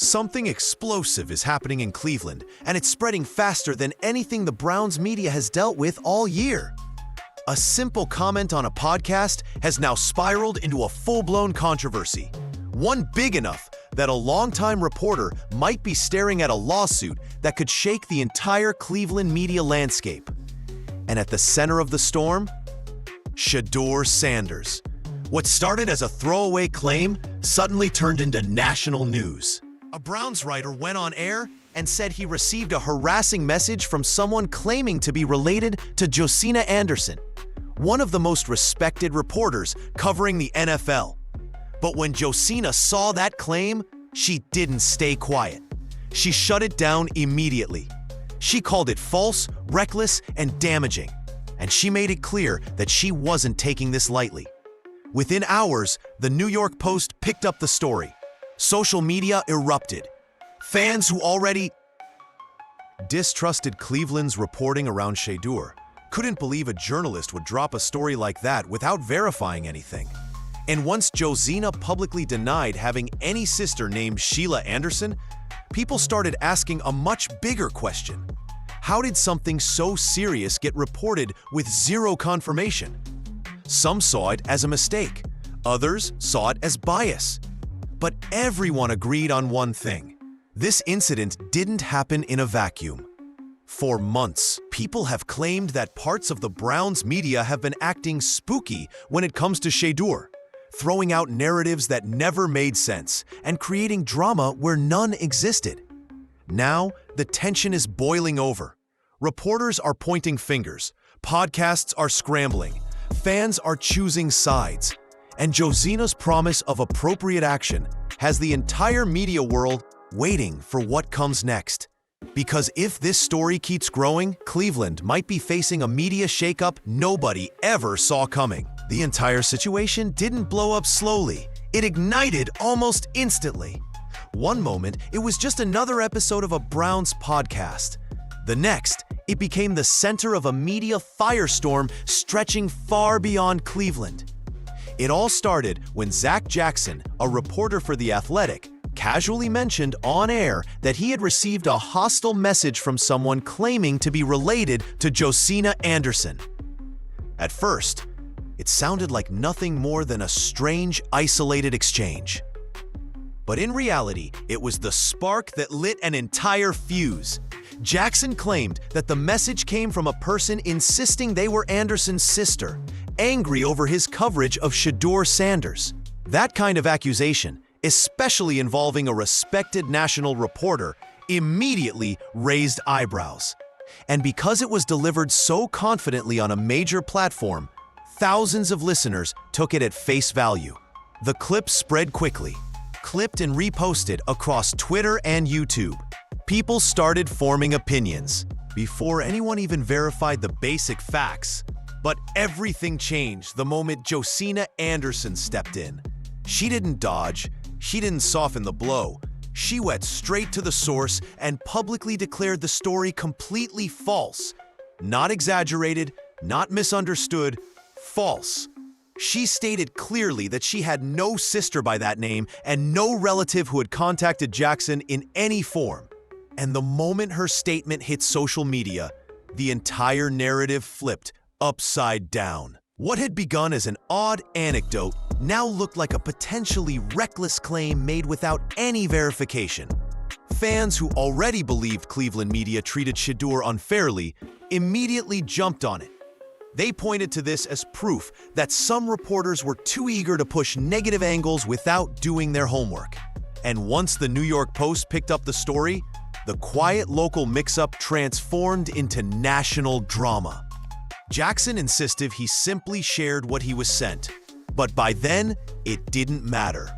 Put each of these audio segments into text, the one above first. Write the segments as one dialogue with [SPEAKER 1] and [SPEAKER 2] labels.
[SPEAKER 1] Something explosive is happening in Cleveland, and it's spreading faster than anything the Browns media has dealt with all year. A simple comment on a podcast has now spiraled into a full-blown controversy, one big enough that a longtime reporter might be staring at a lawsuit that could shake the entire Cleveland media landscape. And at the center of the storm, Shadur Sanders. What started as a throwaway claim suddenly turned into national news. A Browns writer went on air and said he received a harassing message from someone claiming to be related to Josina Anderson, one of the most respected reporters covering the NFL. But when Josina saw that claim, she didn't stay quiet. She shut it down immediately. She called it false, reckless, and damaging, and she made it clear that she wasn't taking this lightly. Within hours, the New York Post picked up the story. Social media erupted. Fans who already distrusted Cleveland's reporting around Shedeur couldn't believe a journalist would drop a story like that without verifying anything. And once Josina publicly denied having any sister named Sheila Anderson, people started asking a much bigger question. How did something so serious get reported with zero confirmation? Some saw it as a mistake. Others saw it as bias. But everyone agreed on one thing. This incident didn't happen in a vacuum. For months, people have claimed that parts of the Browns media have been acting spooky when it comes to Shedeur, throwing out narratives that never made sense and creating drama where none existed. Now, the tension is boiling over. Reporters are pointing fingers, podcasts are scrambling, fans are choosing sides, and Josina's promise of appropriate action has the entire media world waiting for what comes next. Because if this story keeps growing, Cleveland might be facing a media shakeup nobody ever saw coming. The entire situation didn't blow up slowly. It ignited almost instantly. One moment, it was just another episode of a Browns podcast. The next, it became the center of a media firestorm stretching far beyond Cleveland. It all started when Zach Jackson, a reporter for The Athletic, casually mentioned on air that he had received a hostile message from someone claiming to be related to Josina Anderson. At first, it sounded like nothing more than a strange, isolated exchange. But in reality, it was the spark that lit an entire fuse. Jackson claimed that the message came from a person insisting they were Anderson's sister, angry over his coverage of Shadur Sanders. That kind of accusation, especially involving a respected national reporter, immediately raised eyebrows. And because it was delivered so confidently on a major platform, thousands of listeners took it at face value. The clip spread quickly, clipped and reposted across Twitter and YouTube. People started forming opinions before anyone even verified the basic facts. But everything changed the moment Josina Anderson stepped in. She didn't dodge, she didn't soften the blow. She went straight to the source and publicly declared the story completely false. Not exaggerated, not misunderstood, false. She stated clearly that she had no sister by that name and no relative who had contacted Jackson in any form. And the moment her statement hit social media, the entire narrative flipped upside down. What had begun as an odd anecdote now looked like a potentially reckless claim made without any verification. Fans who already believed Cleveland media treated Shedeur unfairly immediately jumped on it. They pointed to this as proof that some reporters were too eager to push negative angles without doing their homework. And once the New York Post picked up the story, the quiet local mix-up transformed into national drama. Jackson insisted he simply shared what he was sent, but by then, it didn't matter.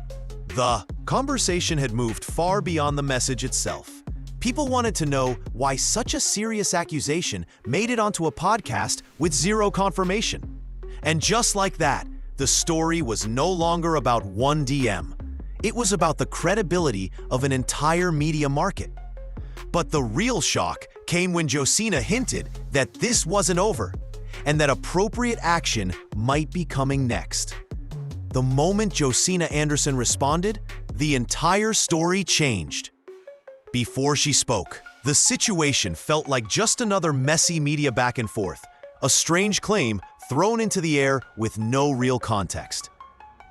[SPEAKER 1] The conversation had moved far beyond the message itself. People wanted to know why such a serious accusation made it onto a podcast with zero confirmation. And just like that, the story was no longer about one DM. It was about the credibility of an entire media market. But the real shock came when Josina hinted that this wasn't over, and that appropriate action might be coming next. The moment Josina Anderson responded, the entire story changed. Before she spoke, the situation felt like just another messy media back and forth, a strange claim thrown into the air with no real context.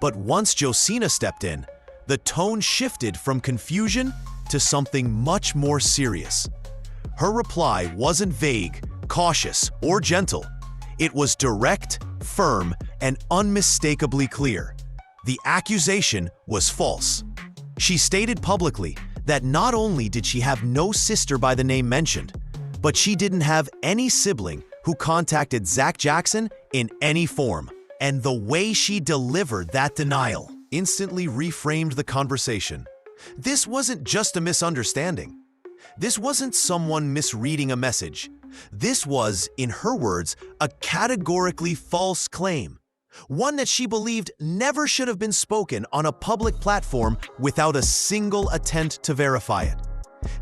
[SPEAKER 1] But once Josina stepped in, the tone shifted from confusion to something much more serious. Her reply wasn't vague, cautious, or gentle. It was direct, firm, and unmistakably clear. The accusation was false. She stated publicly that not only did she have no sister by the name mentioned, but she didn't have any sibling who contacted Zach Jackson in any form. And the way she delivered that denial instantly reframed the conversation. This wasn't just a misunderstanding. This wasn't someone misreading a message. This was, in her words, a categorically false claim. One that she believed never should have been spoken on a public platform without a single attempt to verify it.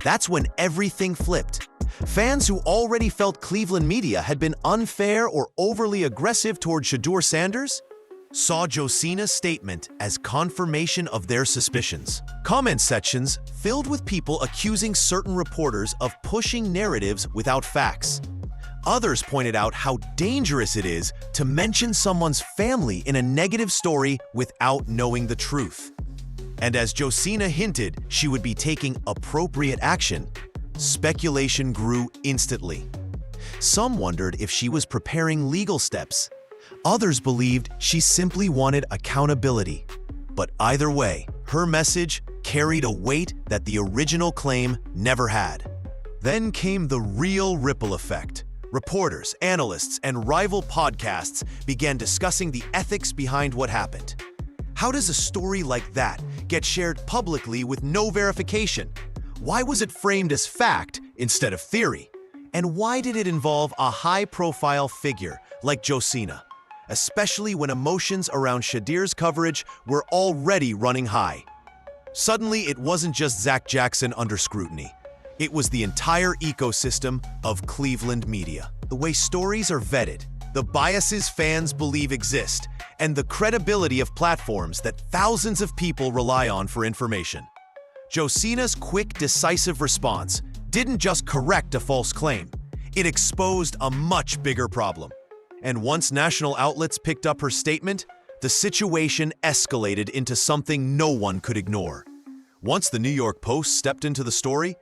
[SPEAKER 1] That's when everything flipped. Fans who already felt Cleveland media had been unfair or overly aggressive toward Shadur Sanders saw Josina's statement as confirmation of their suspicions. Comment sections filled with people accusing certain reporters of pushing narratives without facts. Others pointed out how dangerous it is to mention someone's family in a negative story without knowing the truth. And as Josina hinted she would be taking appropriate action, speculation grew instantly. Some wondered if she was preparing legal steps. Others believed she simply wanted accountability. But either way, her message carried a weight that the original claim never had. Then came the real ripple effect. Reporters, analysts, and rival podcasts began discussing the ethics behind what happened. How does a story like that get shared publicly with no verification? Why was it framed as fact instead of theory? And why did it involve a high-profile figure like Josina, especially when emotions around Shedeur's coverage were already running high? Suddenly, it wasn't just Zach Jackson under scrutiny. It was the entire ecosystem of Cleveland media. The way stories are vetted, the biases fans believe exist, and the credibility of platforms that thousands of people rely on for information. Josina's quick, decisive response didn't just correct a false claim, it exposed a much bigger problem. And once national outlets picked up her statement, the situation escalated into something no one could ignore. Once the New York Post stepped into the story,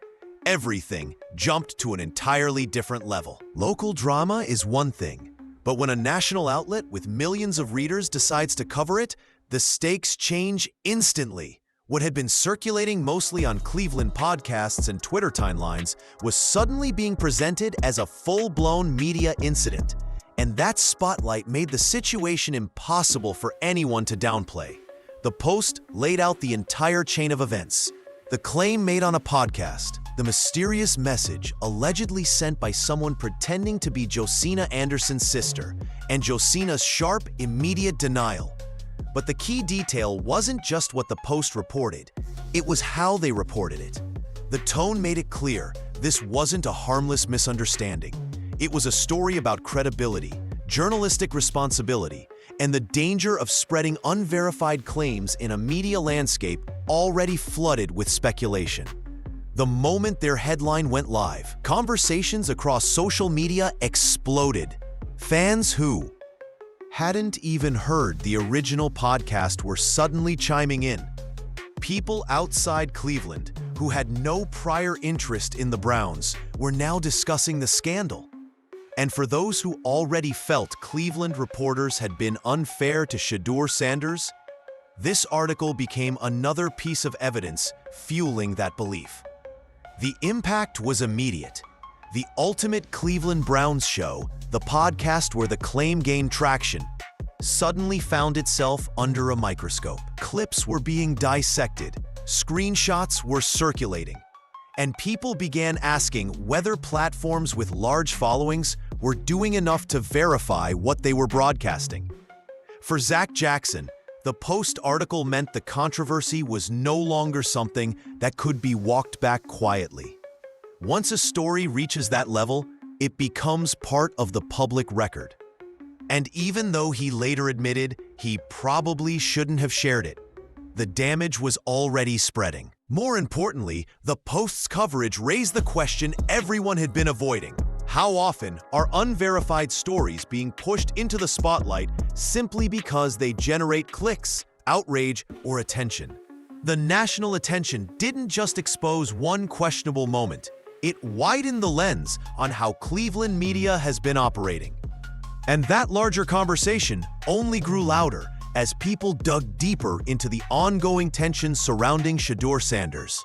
[SPEAKER 1] everything jumped to an entirely different level. Local drama is one thing, but when a national outlet with millions of readers decides to cover it, the stakes change instantly. What had been circulating mostly on Cleveland podcasts and Twitter timelines was suddenly being presented as a full-blown media incident, and that spotlight made the situation impossible for anyone to downplay. The Post laid out the entire chain of events. The claim made on a podcast, the mysterious message allegedly sent by someone pretending to be Josina Anderson's sister, and Josina's sharp, immediate denial. But the key detail wasn't just what the Post reported, it was how they reported it. The tone made it clear this wasn't a harmless misunderstanding. It was a story about credibility, journalistic responsibility, and the danger of spreading unverified claims in a media landscape already flooded with speculation. The moment their headline went live, conversations across social media exploded. Fans who hadn't even heard the original podcast were suddenly chiming in. People outside Cleveland who had no prior interest in the Browns were now discussing the scandal. And for those who already felt Cleveland reporters had been unfair to Shadur Sanders, this article became another piece of evidence fueling that belief. The impact was immediate. The ultimate Cleveland Browns show, the podcast where the claim gained traction, suddenly found itself under a microscope. Clips were being dissected, screenshots were circulating, and people began asking whether platforms with large followings were doing enough to verify what they were broadcasting. For Zach Jackson, the Post article meant the controversy was no longer something that could be walked back quietly. Once a story reaches that level, it becomes part of the public record. And even though he later admitted he probably shouldn't have shared it, the damage was already spreading. More importantly, the Post's coverage raised the question everyone had been avoiding. How often are unverified stories being pushed into the spotlight simply because they generate clicks, outrage, or attention? The national attention didn't just expose one questionable moment. It widened the lens on how Cleveland media has been operating. And that larger conversation only grew louder as people dug deeper into the ongoing tensions surrounding Shadur Sanders.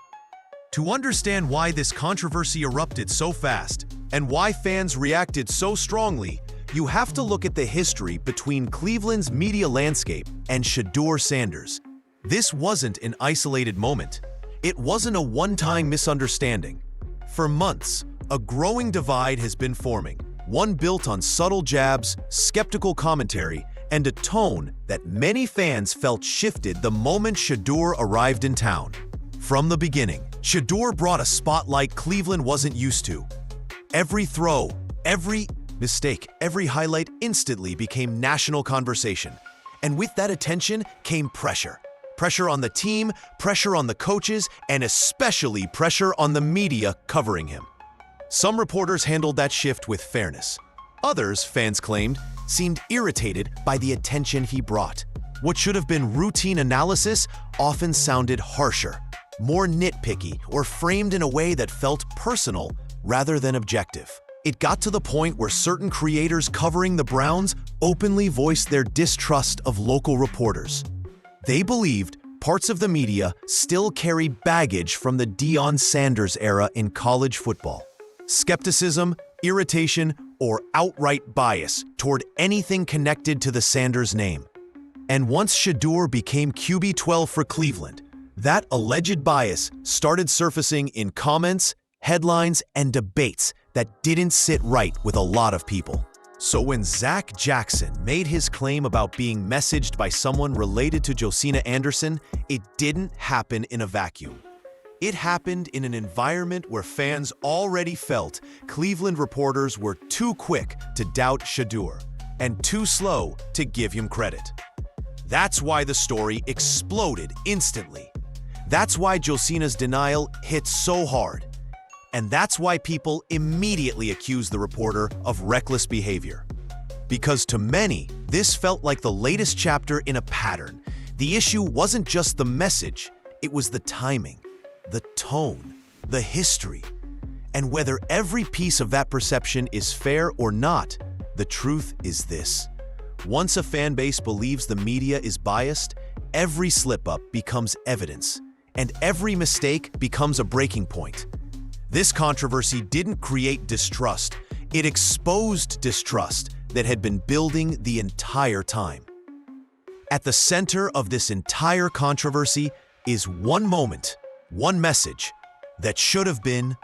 [SPEAKER 1] To understand why this controversy erupted so fast and why fans reacted so strongly, you have to look at the history between Cleveland's media landscape and Shadur Sanders. This wasn't an isolated moment. It wasn't a one-time misunderstanding. For months, a growing divide has been forming, one built on subtle jabs, skeptical commentary, and a tone that many fans felt shifted the moment Shadur arrived in town. From the beginning, Shadur brought a spotlight Cleveland wasn't used to. Every throw, every mistake, every highlight instantly became national conversation. And with that attention came pressure. Pressure on the team, pressure on the coaches, and especially pressure on the media covering him. Some reporters handled that shift with fairness. Others, fans claimed, seemed irritated by the attention he brought. What should have been routine analysis often sounded harsher, more nitpicky, or framed in a way that felt personal rather than objective. It got to the point where certain creators covering the Browns openly voiced their distrust of local reporters. They believed parts of the media still carry baggage from the Deion Sanders era in college football. Skepticism, irritation, or outright bias toward anything connected to the Sanders name. And once Shedeur became QB12 for Cleveland, that alleged bias started surfacing in comments, headlines, and debates that didn't sit right with a lot of people. So when Zach Jackson made his claim about being messaged by someone related to Josina Anderson, it didn't happen in a vacuum. It happened in an environment where fans already felt Cleveland reporters were too quick to doubt Shedeur and too slow to give him credit. That's why the story exploded instantly. That's why Josina's denial hit so hard. And that's why people immediately accused the reporter of reckless behavior. Because to many, this felt like the latest chapter in a pattern. The issue wasn't just the message, it was the timing, the tone, the history. And whether every piece of that perception is fair or not, the truth is this. Once a fan base believes the media is biased, every slip-up becomes evidence, and every mistake becomes a breaking point. This controversy didn't create distrust, it exposed distrust that had been building the entire time. At the center of this entire controversy is one moment, one message that should have been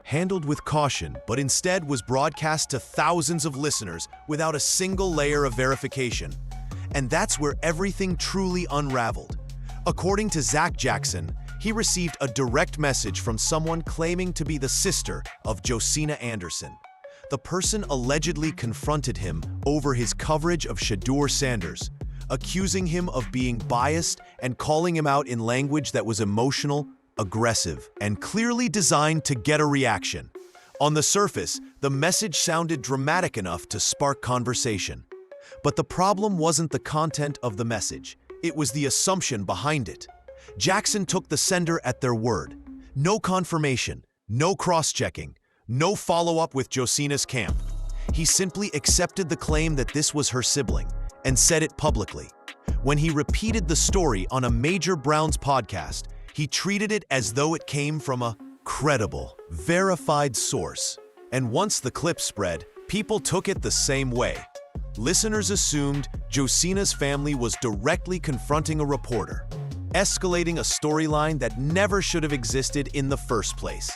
[SPEAKER 1] handled with caution, but instead was broadcast to thousands of listeners without a single layer of verification. And that's where everything truly unraveled. According to Zach Jackson, he received a direct message from someone claiming to be the sister of Josina Anderson. The person allegedly confronted him over his coverage of Shadur Sanders, accusing him of being biased and calling him out in language that was emotional, aggressive, and clearly designed to get a reaction. On the surface, the message sounded dramatic enough to spark conversation. But the problem wasn't the content of the message, it was the assumption behind it. Jackson took the sender at their word. No confirmation, no cross-checking, no follow-up with Josina's camp. He simply accepted the claim that this was her sibling and said it publicly. When he repeated the story on a major Browns podcast, he treated it as though it came from a credible, verified source. And once the clip spread, people took it the same way. Listeners assumed Josina's family was directly confronting a reporter, escalating a storyline that never should have existed in the first place.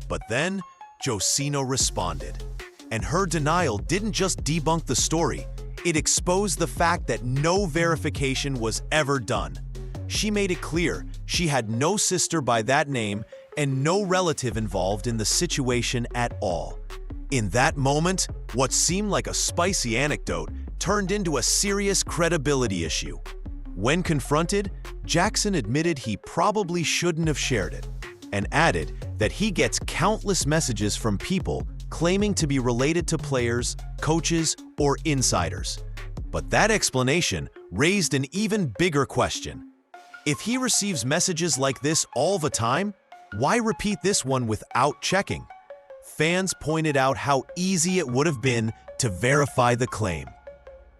[SPEAKER 1] But then, Josina responded. And her denial didn't just debunk the story, it exposed the fact that no verification was ever done. She made it clear she had no sister by that name and no relative involved in the situation at all. In that moment, what seemed like a spicy anecdote turned into a serious credibility issue. When confronted, Jackson admitted he probably shouldn't have shared it, and added that he gets countless messages from people claiming to be related to players, coaches, or insiders. But that explanation raised an even bigger question. If he receives messages like this all the time, why repeat this one without checking? Fans pointed out how easy it would have been to verify the claim.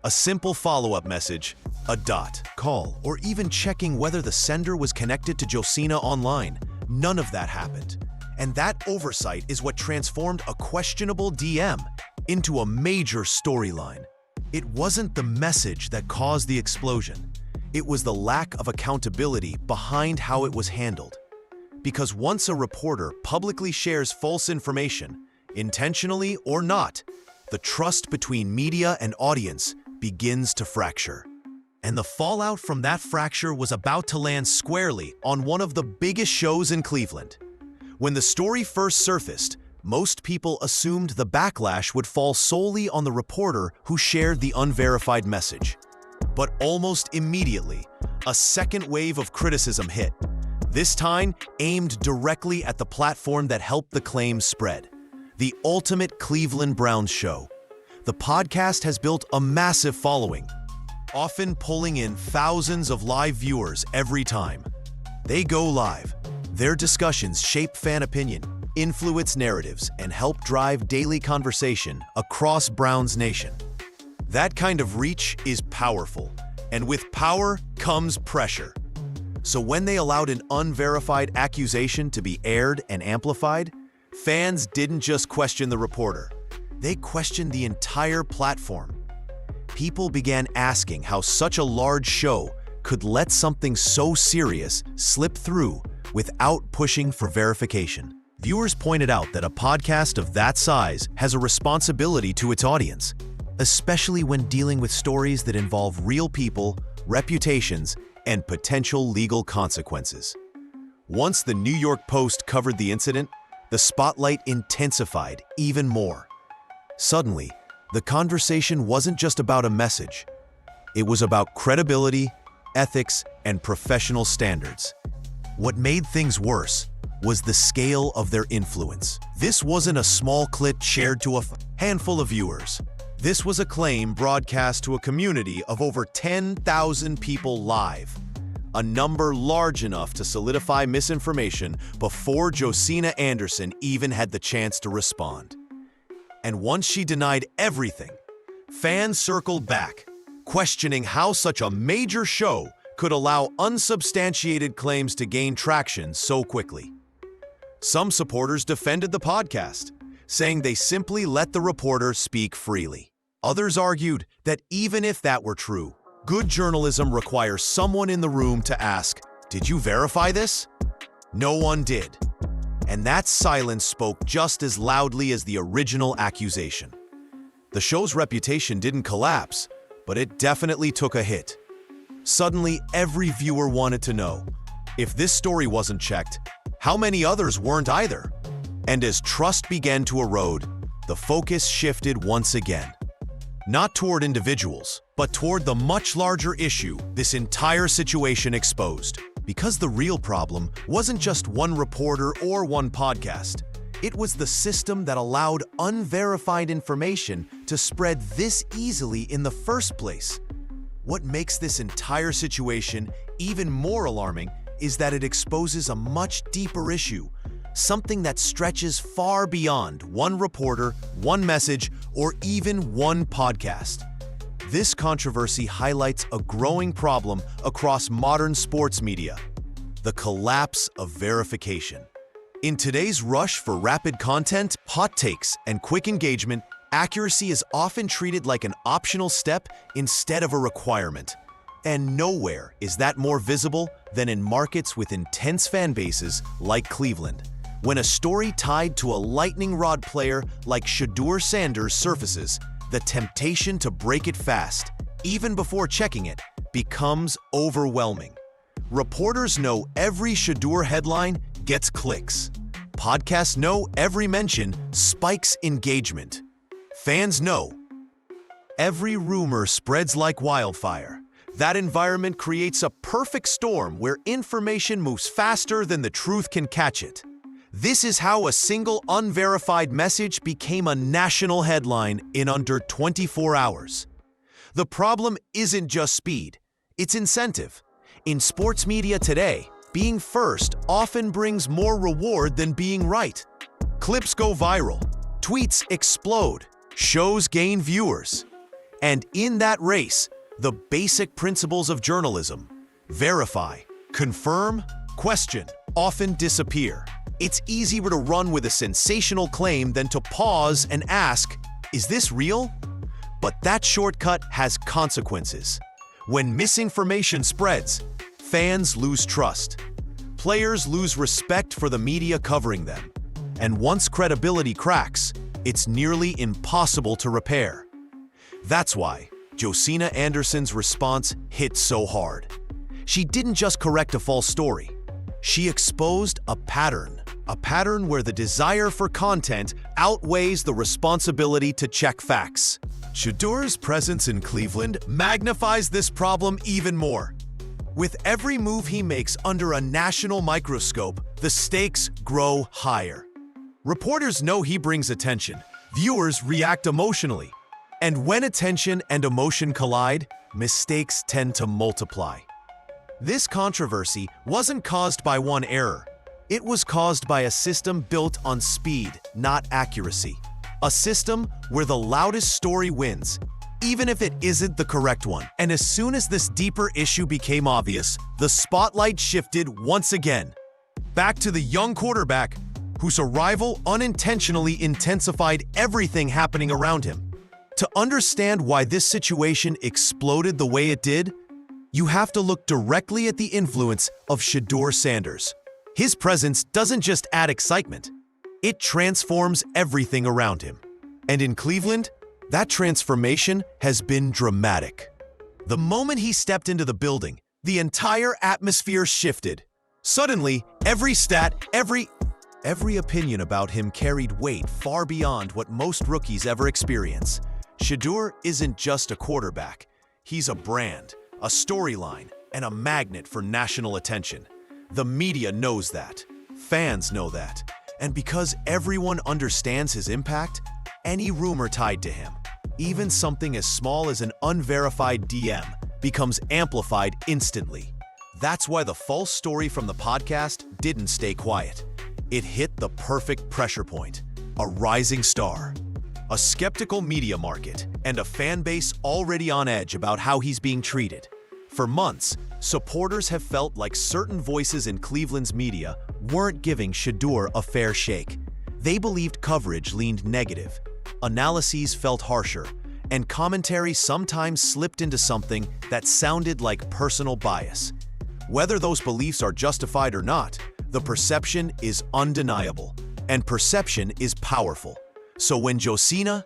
[SPEAKER 1] A simple follow-up message, a dot, call, or even checking whether the sender was connected to Josina online. None of that happened. And that oversight is what transformed a questionable DM into a major storyline. It wasn't the message that caused the explosion. It was the lack of accountability behind how it was handled. Because once a reporter publicly shares false information, intentionally or not, the trust between media and audience begins to fracture. And the fallout from that fracture was about to land squarely on one of the biggest shows in Cleveland. When the story first surfaced, most people assumed the backlash would fall solely on the reporter who shared the unverified message. But almost immediately, a second wave of criticism hit, this time aimed directly at the platform that helped the claim spread, the ultimate Cleveland Browns show. The podcast has built a massive following, often pulling in thousands of live viewers every time. They go live. Their discussions shape fan opinion, influence narratives, and help drive daily conversation across Browns Nation. That kind of reach is powerful, and with power comes pressure. So when they allowed an unverified accusation to be aired and amplified, fans didn't just question the reporter. They questioned the entire platform. People began asking how such a large show could let something so serious slip through without pushing for verification. Viewers pointed out that a podcast of that size has a responsibility to its audience, especially when dealing with stories that involve real people, reputations, and potential legal consequences. Once the New York Post covered the incident, the spotlight intensified even more. Suddenly, the conversation wasn't just about a message. It was about credibility, ethics, and professional standards. What made things worse was the scale of their influence. This wasn't a small clip shared to a handful of viewers. This was a claim broadcast to a community of over 10,000 people live, a number large enough to solidify misinformation before Josina Anderson even had the chance to respond. And once she denied everything, fans circled back, questioning how such a major show could allow unsubstantiated claims to gain traction so quickly. Some supporters defended the podcast, saying they simply let the reporter speak freely. Others argued that even if that were true, good journalism requires someone in the room to ask, "Did you verify this?" No one did. And that silence spoke just as loudly as the original accusation. The show's reputation didn't collapse, but it definitely took a hit. Suddenly, every viewer wanted to know, if this story wasn't checked, how many others weren't either? And as trust began to erode, the focus shifted once again. Not toward individuals, but toward the much larger issue this entire situation exposed. Because the real problem wasn't just one reporter or one podcast. It was the system that allowed unverified information to spread this easily in the first place. What makes this entire situation even more alarming is that it exposes a much deeper issue, something that stretches far beyond one reporter, one message, or even one podcast. This controversy highlights a growing problem across modern sports media: the collapse of verification. In today's rush for rapid content, hot takes, and quick engagement, accuracy is often treated like an optional step instead of a requirement. And nowhere is that more visible than in markets with intense fan bases like Cleveland. When a story tied to a lightning rod player like Shadur Sanders surfaces, the temptation to break it fast, even before checking it, becomes overwhelming. Reporters know every Shedeur headline gets clicks. Podcasts know every mention spikes engagement. Fans know every rumor spreads like wildfire. That environment creates a perfect storm where information moves faster than the truth can catch it. This is how a single unverified message became a national headline in under 24 hours. The problem isn't just speed, it's incentive. In sports media today, being first often brings more reward than being right. Clips go viral, tweets explode, shows gain viewers. And in that race, the basic principles of journalism, verify, confirm, question, often disappear. It's easier to run with a sensational claim than to pause and ask, is this real? But that shortcut has consequences. When misinformation spreads, fans lose trust. Players lose respect for the media covering them. And once credibility cracks, it's nearly impossible to repair. That's why Josina Anderson's response hit so hard. She didn't just correct a false story. She exposed a pattern where the desire for content outweighs the responsibility to check facts. Shedur's presence in Cleveland magnifies this problem even more. With every move he makes under a national microscope, the stakes grow higher. Reporters know he brings attention. Viewers react emotionally. And when attention and emotion collide, mistakes tend to multiply. This controversy wasn't caused by one error. It was caused by a system built on speed, not accuracy. A system where the loudest story wins, even if it isn't the correct one. And as soon as this deeper issue became obvious, the spotlight shifted once again. Back to the young quarterback, whose arrival unintentionally intensified everything happening around him. To understand why this situation exploded the way it did, you have to look directly at the influence of Shadur Sanders. His presence doesn't just add excitement, it transforms everything around him. And in Cleveland, that transformation has been dramatic. The moment he stepped into the building, the entire atmosphere shifted. Suddenly, every stat, every opinion about him carried weight far beyond what most rookies ever experience. Shedeur isn't just a quarterback. He's a brand, a storyline, and a magnet for national attention. The media knows that. Fans know that. And because everyone understands his impact, any rumor tied to him, even something as small as an unverified DM, becomes amplified instantly. That's why the false story from the podcast didn't stay quiet. It hit the perfect pressure point. A rising star. A skeptical media market, and a fan base already on edge about how he's being treated. For months, supporters have felt like certain voices in Cleveland's media weren't giving Shedeur a fair shake. They believed coverage leaned negative, analyses felt harsher, and commentary sometimes slipped into something that sounded like personal bias. Whether those beliefs are justified or not, the perception is undeniable, and perception is powerful. So when Josina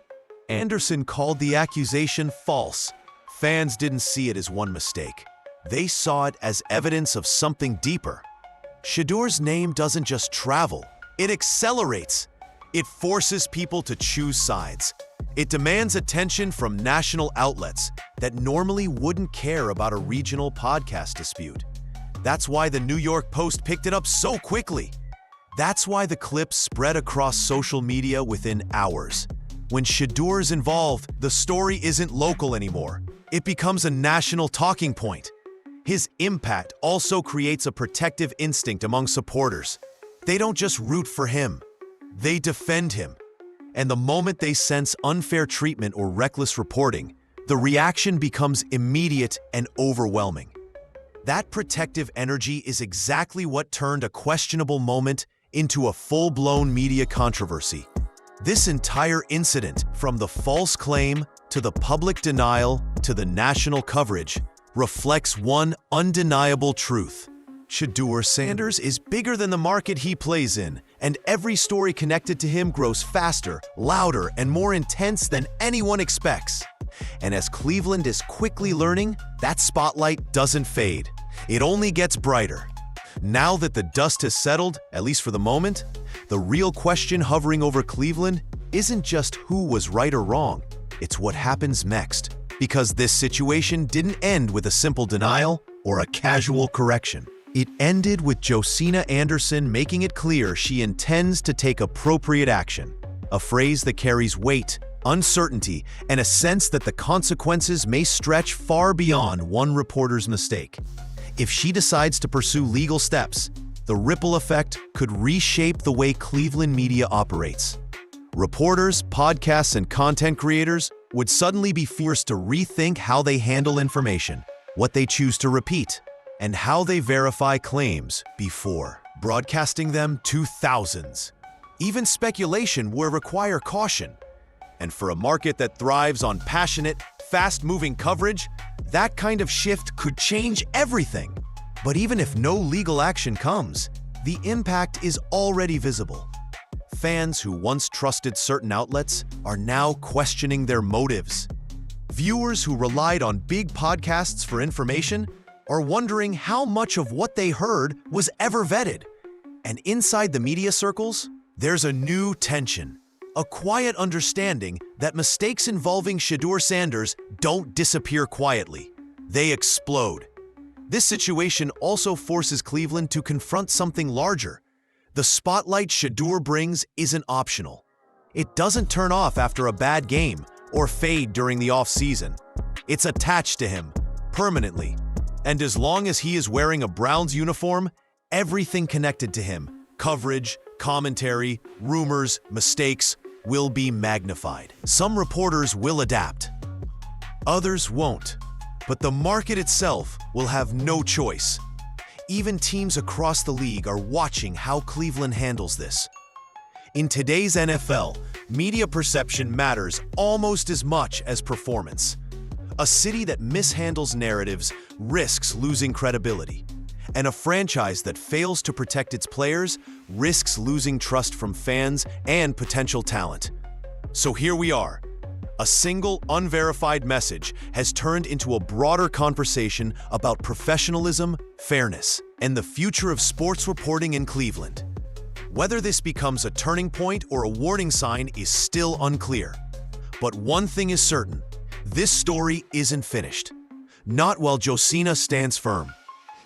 [SPEAKER 1] Anderson called the accusation false, fans didn't see it as one mistake. They saw it as evidence of something deeper. Shedeur's name doesn't just travel, it accelerates. It forces people to choose sides. It demands attention from national outlets that normally wouldn't care about a regional podcast dispute. That's why the New York Post picked it up so quickly. That's why the clip spread across social media within hours. When Shedeur's involved, the story isn't local anymore. It becomes a national talking point. His impact also creates a protective instinct among supporters. They don't just root for him, they defend him. And the moment they sense unfair treatment or reckless reporting, the reaction becomes immediate and overwhelming. That protective energy is exactly what turned a questionable moment into a full-blown media controversy. This entire incident, from the false claim to the public denial to the national coverage, reflects one undeniable truth. Shadur Sanders is bigger than the market he plays in, and every story connected to him grows faster, louder, and more intense than anyone expects. And as Cleveland is quickly learning, that spotlight doesn't fade. It only gets brighter. Now that the dust has settled, at least for the moment, the real question hovering over Cleveland isn't just who was right or wrong, it's what happens next. Because this situation didn't end with a simple denial or a casual correction. It ended with Josina Anderson making it clear she intends to take appropriate action, a phrase that carries weight, uncertainty, and a sense that the consequences may stretch far beyond one reporter's mistake. If she decides to pursue legal steps, the ripple effect could reshape the way Cleveland media operates. Reporters, podcasts, and content creators would suddenly be forced to rethink how they handle information, what they choose to repeat, and how they verify claims before broadcasting them to thousands. Even speculation will require caution. And for a market that thrives on passionate, fast-moving coverage, that kind of shift could change everything. But even if no legal action comes, the impact is already visible. Fans who once trusted certain outlets are now questioning their motives. Viewers who relied on big podcasts for information are wondering how much of what they heard was ever vetted. And inside the media circles, there's a new tension, a quiet understanding that mistakes involving Shadur Sanders don't disappear quietly. They explode. This situation also forces Cleveland to confront something larger. The spotlight Shedeur brings isn't optional. It doesn't turn off after a bad game or fade during the off-season. It's attached to him, permanently. And as long as he is wearing a Browns uniform, everything connected to him, coverage, commentary, rumors, mistakes, will be magnified. Some reporters will adapt. Others won't. But the market itself will have no choice. Even teams across the league are watching how Cleveland handles this. In today's NFL, media perception matters almost as much as performance. A city that mishandles narratives risks losing credibility, and a franchise that fails to protect its players risks losing trust from fans and potential talent. So here we are. A single, unverified message has turned into a broader conversation about professionalism, fairness, and the future of sports reporting in Cleveland. Whether this becomes a turning point or a warning sign is still unclear. But one thing is certain, this story isn't finished. Not while Josina stands firm.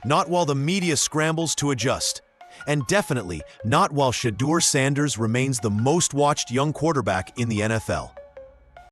[SPEAKER 1] Not while the media scrambles to adjust. And definitely not while Shadur Sanders remains the most watched young quarterback in the NFL.